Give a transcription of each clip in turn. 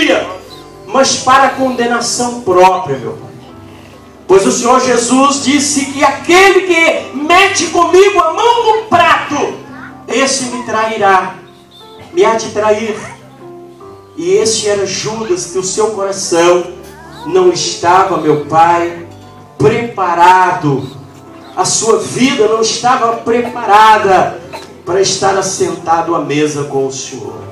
alegria, mas para a condenação própria, meu Pai. Pois o Senhor Jesus disse que aquele que mete comigo a mão no prato, esse me trairá, me há de trair. E este era Judas, que o seu coração não estava, meu Pai, preparado. A sua vida não estava preparada para estar assentado à mesa com o Senhor.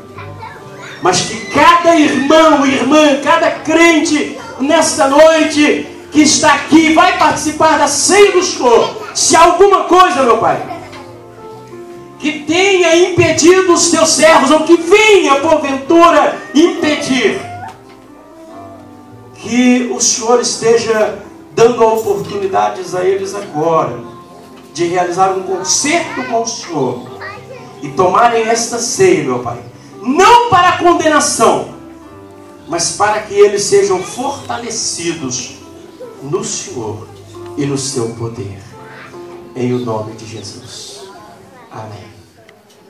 Mas que cada irmão, irmã, cada crente nesta noite que está aqui, vai participar da ceia do Senhor. Se alguma coisa, meu Pai, que tenha impedido os teus servos, ou que venha porventura impedir, que o Senhor esteja dando oportunidades a eles agora, de realizar um concerto com o Senhor, e tomarem esta ceia, meu Pai, não para a condenação, mas para que eles sejam fortalecidos no Senhor e no seu poder, em o nome de Jesus. Amém.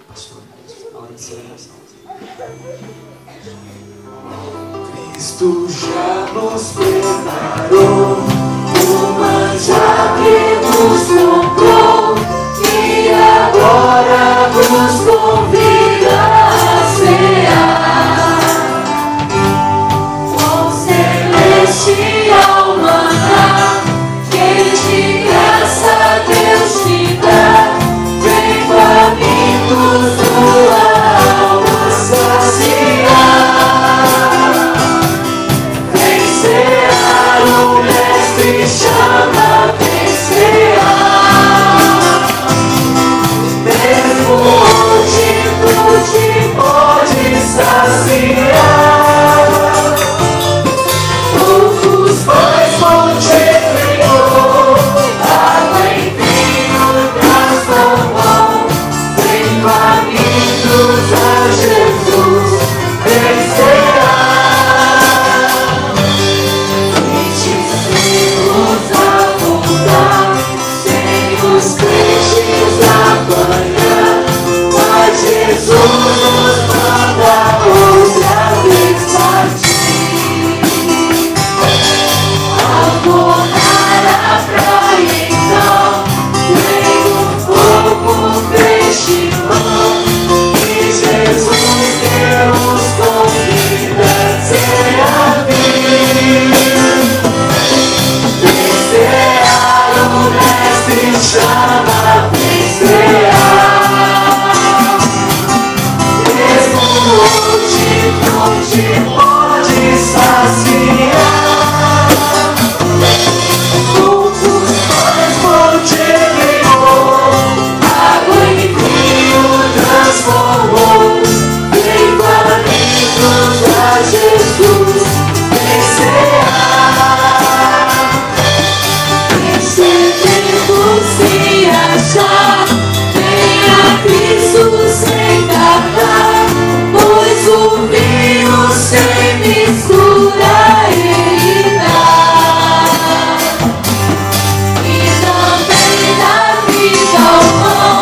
Pastor, na hora de celebração. Cristo já nos preparou o manjar que nos comprou e agora nos convida a cear. Com celestial maná, que de graça Deus te dá, vem famintos tua alma saciar. Vem cear, o Mestre chama, vem cear. Mesmo hoje tu te podes saciar. Poucos pães vão te brindou, água em vinho transformou. Vem famintos a Jesus, vem cear. 25 a voltar, sem os crentes apanhar, mas Jesus nos manda outra vez partir. Ao tornar a praia então, vem um fogo, peixe e pão, e Jesus que nos convida a cear. Vem cear, o Mestre chama, vem cear. Mesmo hoje não te pode saciar. Poucos pães vão te brindou, água em vinho transformou. Vem famintos a Jesus, vem cear. Recebemos se achar, venha Cristo sem tardar, pois o vinho sem mistura Ele dá. E também da vida ao pão,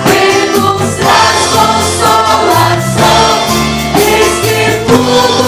que nos traz consolação, diz que tudo